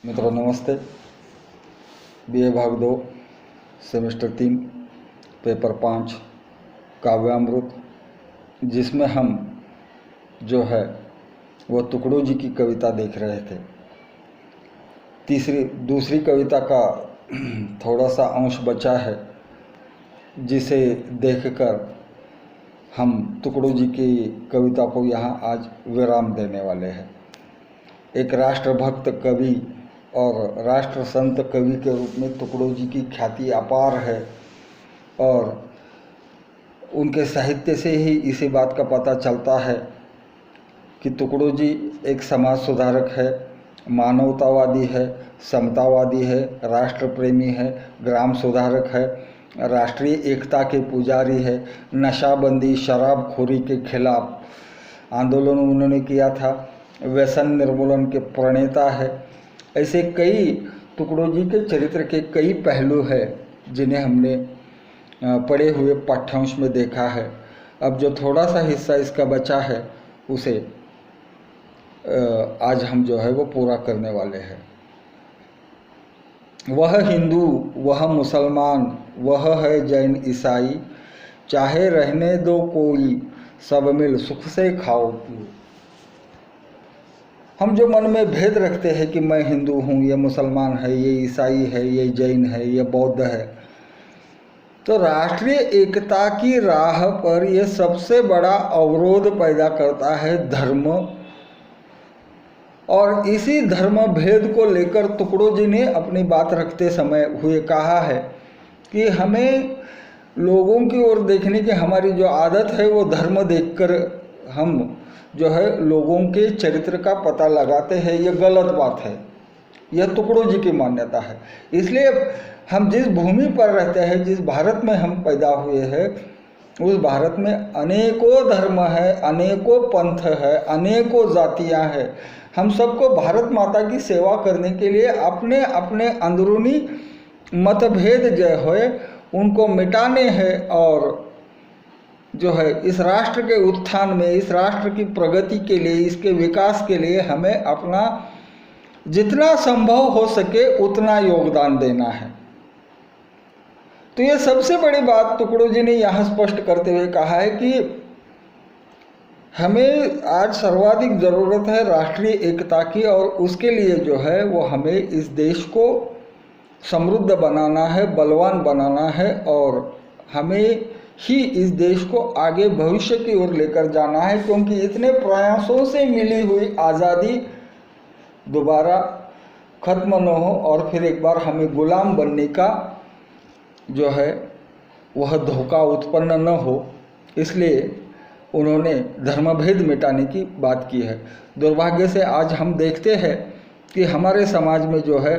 मित्रों नमस्ते। बीए भाग 2 सेमेस्टर 3 पेपर 5 काव्यामृत, जिसमें हम जो है वो टुकड़ों जी की कविता देख रहे थे। दूसरी कविता का थोड़ा सा अंश बचा है, जिसे देखकर हम टुकड़ों जी की कविता को यहाँ आज विराम देने वाले हैं। एक राष्ट्रभक्त कवि और राष्ट्र संत कवि के रूप में टुकड़ों जी की ख्याति अपार है, और उनके साहित्य से ही इसी बात का पता चलता है कि टुकड़ों जी एक समाज सुधारक है, मानवतावादी है, समतावादी है, राष्ट्र प्रेमी है, ग्राम सुधारक है, राष्ट्रीय एकता के पुजारी है, नशाबंदी शराबखोरी के खिलाफ आंदोलन उन्होंने किया था, व्यसन निर्मूलन के प्रणेता है। ऐसे कई टुकड़ों जी के चरित्र के कई पहलू हैं जिन्हें हमने पढ़े हुए पाठ्यांश में देखा है। अब जो थोड़ा सा हिस्सा इसका बचा है उसे आज हम जो है वो पूरा करने वाले हैं। वह हिंदू, वह मुसलमान, वह है जैन ईसाई, चाहे रहने दो कोई, सब मिल सुख से खाओ पियो। हम जो मन में भेद रखते हैं कि मैं हिंदू हूँ, ये मुसलमान है, ये ईसाई है, ये जैन है, ये बौद्ध है, तो राष्ट्रीय एकता की राह पर ये सबसे बड़ा अवरोध पैदा करता है धर्म। और इसी धर्म भेद को लेकर टुकड़ों जी ने अपनी बात रखते समय हुए कहा है कि हमें लोगों की ओर देखने की हमारी जो आदत है वो धर्म देखकर हम जो है लोगों के चरित्र का पता लगाते हैं, ये गलत बात है। यह टुकड़ों जी की मान्यता है। इसलिए हम जिस भूमि पर रहते हैं, जिस भारत में हम पैदा हुए हैं, उस भारत में अनेकों धर्म है, अनेकों पंथ है, अनेकों जातियां हैं। हम सबको भारत माता की सेवा करने के लिए अपने अपने अंदरूनी मतभेद जो है उनको मिटाने हैं, और जो है इस राष्ट्र के उत्थान में, इस राष्ट्र की प्रगति के लिए, इसके विकास के लिए हमें अपना जितना संभव हो सके उतना योगदान देना है। तो ये सबसे बड़ी बात टुकड़ों जी ने यहाँ स्पष्ट करते हुए कहा है कि हमें आज सर्वाधिक ज़रूरत है राष्ट्रीय एकता की, और उसके लिए जो है वो हमें इस देश को समृद्ध बनाना है, बलवान बनाना है, और हमें ही इस देश को आगे भविष्य की ओर लेकर जाना है, क्योंकि इतने प्रयासों से मिली हुई आज़ादी दोबारा खत्म न हो और फिर एक बार हमें गुलाम बनने का जो है वह धोखा उत्पन्न न हो। इसलिए उन्होंने धर्मभेद मिटाने की बात की है। दुर्भाग्य से आज हम देखते हैं कि हमारे समाज में जो है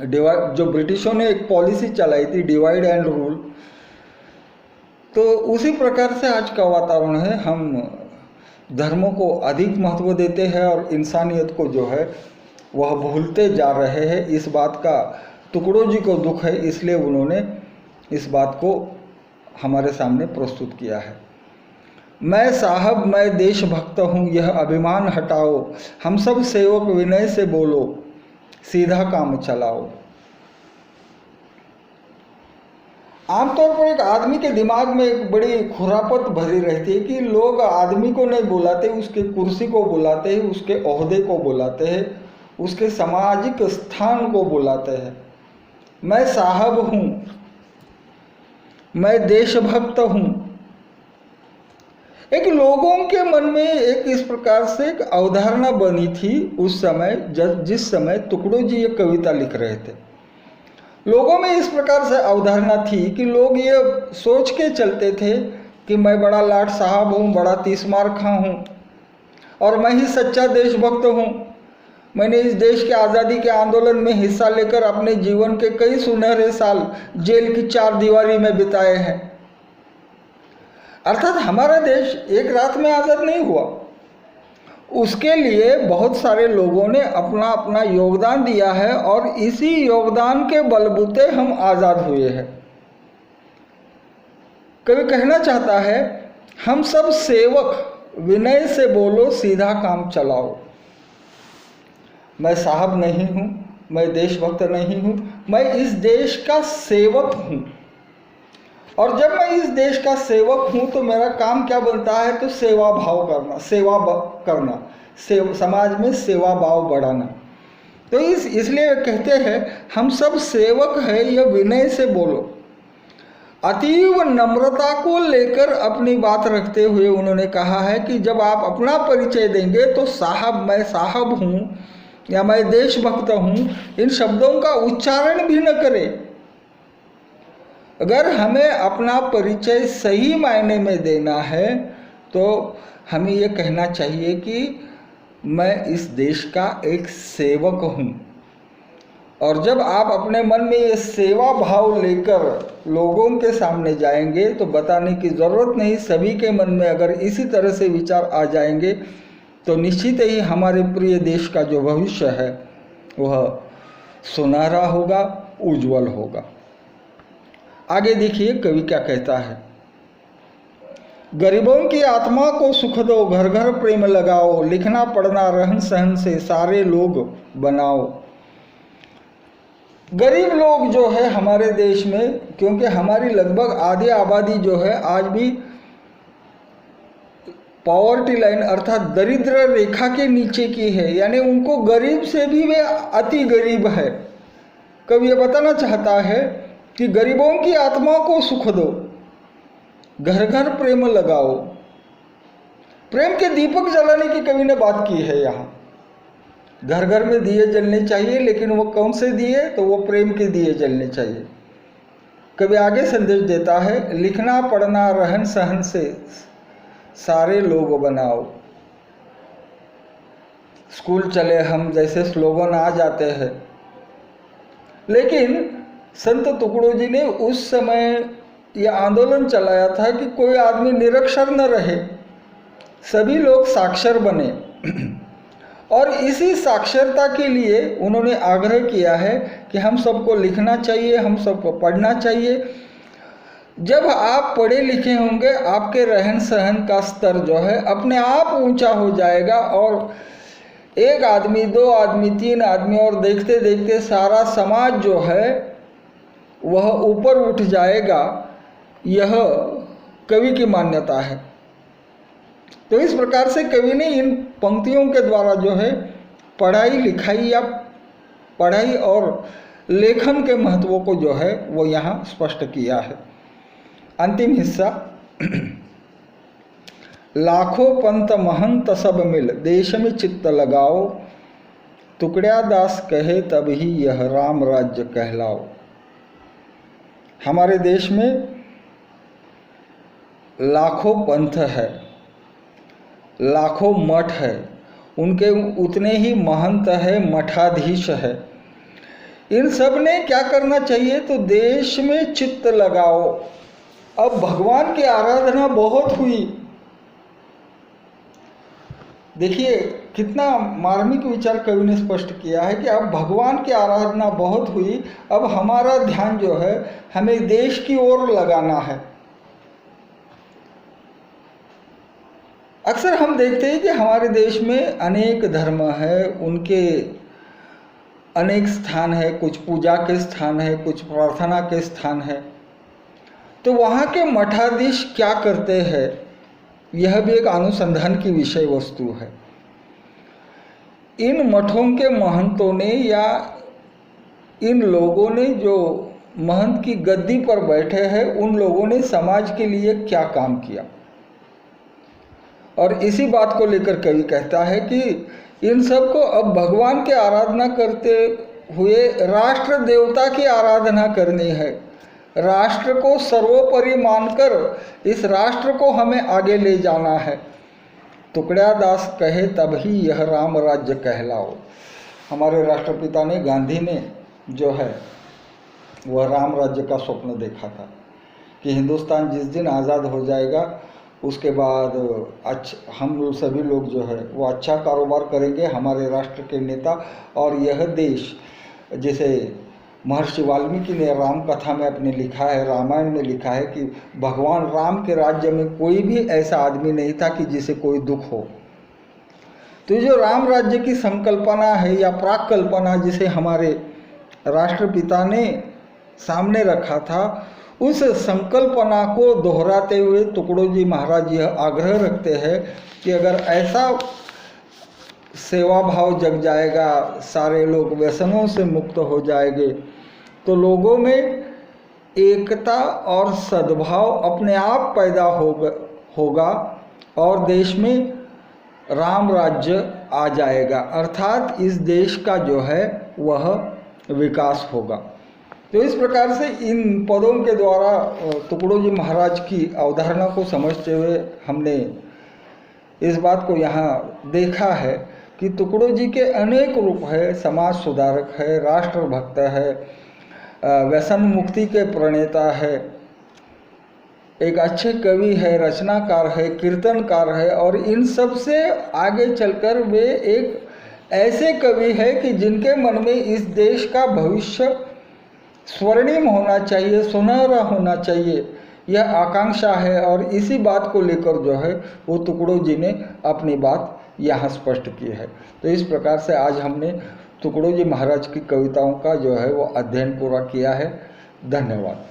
जो ब्रिटिशों ने एक पॉलिसी चलाई थी डिवाइड एंड रूल, तो उसी प्रकार से आज का वातावरण है। हम धर्मों को अधिक महत्व देते हैं और इंसानियत को जो है वह भूलते जा रहे हैं। इस बात का टुकड़ों जी को दुख है, इसलिए उन्होंने इस बात को हमारे सामने प्रस्तुत किया है। मैं साहब मैं देशभक्त हूँ, यह अभिमान हटाओ, हम सब सेवक विनय से बोलो, सीधा काम चलाओ। आमतौर पर एक आदमी के दिमाग में एक बड़ी खुरापत भरी रहती है कि लोग आदमी को नहीं बुलाते, उसके कुर्सी को बुलाते हैं, उसके ओहदे को बुलाते हैं, उसके सामाजिक स्थान को बुलाते हैं। मैं साहब हूँ, मैं देशभक्त हूँ। एक लोगों के मन में एक इस प्रकार से एक अवधारणा बनी थी उस समय, जिस समय टुकड़ों जी ये कविता लिख रहे थे। लोगों में इस प्रकार से अवधारणा थी कि लोग ये सोच के चलते थे कि मैं बड़ा लाट साहब हूँ, बड़ा तीसमार खां हूँ, और मैं ही सच्चा देशभक्त हूँ। मैंने इस देश के आज़ादी के आंदोलन में हिस्सा लेकर अपने जीवन के कई सुनहरे साल जेल की 4 दीवारी में बिताए हैं। अर्थात हमारा देश एक रात में आज़ाद नहीं हुआ, उसके लिए बहुत सारे लोगों ने अपना अपना योगदान दिया है, और इसी योगदान के बलबूते हम आज़ाद हुए हैं। कवि कहना चाहता है हम सब सेवक विनय से बोलो, सीधा काम चलाओ। मैं साहब नहीं हूँ, मैं देशभक्त नहीं हूँ, मैं इस देश का सेवक हूँ। और जब मैं इस देश का सेवक हूँ तो मेरा काम क्या बनता है? तो सेवा भाव करना, करना, समाज में सेवा भाव बढ़ाना। तो इसलिए कहते हैं हम सब सेवक हैं, यह विनय से बोलो। अतीव नम्रता को लेकर अपनी बात रखते हुए उन्होंने कहा है कि जब आप अपना परिचय देंगे तो साहब, मैं साहब हूँ या मैं देशभक्त हूँ, इन शब्दों का उच्चारण भी न करें। अगर हमें अपना परिचय सही मायने में देना है तो हमें ये कहना चाहिए कि मैं इस देश का एक सेवक हूँ। और जब आप अपने मन में ये सेवा भाव लेकर लोगों के सामने जाएंगे तो बताने की ज़रूरत नहीं, सभी के मन में अगर इसी तरह से विचार आ जाएंगे तो निश्चित ही हमारे प्रिय देश का जो भविष्य है वह सुनहरा होगा, उज्जवल होगा। आगे देखिए कवि क्या कहता है। गरीबों की आत्मा को सुख दो, घर घर प्रेम लगाओ, लिखना पढ़ना रहन सहन से सारे लोग बनाओ। गरीब लोग जो है हमारे देश में, क्योंकि हमारी लगभग आधी आबादी जो है आज भी पॉवर्टी लाइन अर्थात दरिद्र रेखा के नीचे की है, यानी उनको गरीब से भी वे अति गरीब है। कवि ये बताना चाहता है कि गरीबों की आत्मा को सुख दो, घर घर प्रेम लगाओ। प्रेम के दीपक जलाने की कवि ने बात की है। यहाँ घर घर में दिए जलने चाहिए, लेकिन वो कौन से दिए? तो वो प्रेम के दिए जलने चाहिए। कवि आगे संदेश देता है, लिखना पढ़ना रहन सहन से सारे लोग बनाओ। स्कूल चले हम जैसे स्लोगन आ जाते हैं, लेकिन संत टुकड़ो जी ने उस समय यह आंदोलन चलाया था कि कोई आदमी निरक्षर न रहे, सभी लोग साक्षर बने। और इसी साक्षरता के लिए उन्होंने आग्रह किया है कि हम सबको लिखना चाहिए, हम सबको पढ़ना चाहिए। जब आप पढ़े लिखे होंगे आपके रहन सहन का स्तर जो है अपने आप ऊंचा हो जाएगा, और एक आदमी, दो आदमी, तीन आदमी, और देखते देखते सारा समाज जो है वह ऊपर उठ जाएगा। यह कवि की मान्यता है। तो इस प्रकार से कवि ने इन पंक्तियों के द्वारा जो है पढ़ाई लिखाई या पढ़ाई और लेखन के महत्व को जो है वो यहाँ स्पष्ट किया है। अंतिम हिस्सा, लाखों पंथ महंत सब मिल, देश में चित्त लगाओ, टुकड़ा दास कहे तब ही यह राम राज्य कहलाओ। हमारे देश में लाखों पंथ है, लाखों मठ है, उनके उतने ही महंत है, मठाधीश है। इन सब ने क्या करना चाहिए? तो देश में चित्त लगाओ। अब भगवान की आराधना बहुत हुई। देखिए कितना मार्मिक विचार कवि ने स्पष्ट किया है कि अब भगवान की आराधना बहुत हुई, अब हमारा ध्यान जो है हमें देश की ओर लगाना है। अक्सर हम देखते हैं कि हमारे देश में अनेक धर्म है, उनके अनेक स्थान है, कुछ पूजा के स्थान है, कुछ प्रार्थना के स्थान है। तो वहाँ के मठाधीश क्या करते हैं, यह भी एक अनुसंधान की विषय वस्तु है। इन मठों के महंतों ने या इन लोगों ने जो महंत की गद्दी पर बैठे हैं, उन लोगों ने समाज के लिए क्या काम किया। और इसी बात को लेकर कवि कहता है कि इन सब को अब भगवान की आराधना करते हुए राष्ट्र देवता की आराधना करनी है। राष्ट्र को सर्वोपरि मानकर इस राष्ट्र को हमें आगे ले जाना है। टुकड़ा दास कहे तब ही यह राम राज्य कहलाओ। हमारे राष्ट्रपिता ने, गांधी ने जो है वह राम राज्य का स्वप्न देखा था कि हिंदुस्तान जिस दिन आज़ाद हो जाएगा उसके बाद हम सभी लोग जो है वो अच्छा कारोबार करेंगे, हमारे राष्ट्र के नेता। और यह देश, जैसे महर्षि वाल्मीकि ने राम कथा में अपने लिखा है, रामायण में लिखा है कि भगवान राम के राज्य में कोई भी ऐसा आदमी नहीं था कि जिसे कोई दुख हो। तो जो राम राज्य की संकल्पना है या प्राक कल्पना जिसे हमारे राष्ट्रपिता ने सामने रखा था, उस संकल्पना को दोहराते हुए टुकड़ोजी महाराज यह आग्रह रखते हैं कि अगर ऐसा सेवा भाव जग जाएगा, सारे लोग व्यसनों से मुक्त हो जाएंगे, तो लोगों में एकता और सद्भाव अपने आप पैदा होगा और देश में राम राज्य आ जाएगा, अर्थात इस देश का जो है वह विकास होगा। तो इस प्रकार से इन पदों के द्वारा टुकड़ोजी महाराज की अवधारणा को समझते हुए हमने इस बात को यहाँ देखा है कि टुकड़ोजी के अनेक रूप है, समाज सुधारक है, राष्ट्रभक्त है, व्यसन मुक्ति के प्रणेता है, एक अच्छे कवि है, रचनाकार है, कीर्तनकार है, और इन सब से आगे चलकर वे एक ऐसे कवि है कि जिनके मन में इस देश का भविष्य स्वर्णिम होना चाहिए, सुनहरा होना चाहिए, यह आकांक्षा है। और इसी बात को लेकर जो है वो टुकड़ोजी ने अपनी बात यहाँ स्पष्ट की है। तो इस प्रकार से आज हमने टुकड़ोजी महाराज की कविताओं का जो है वो अध्ययन पूरा किया है। धन्यवाद।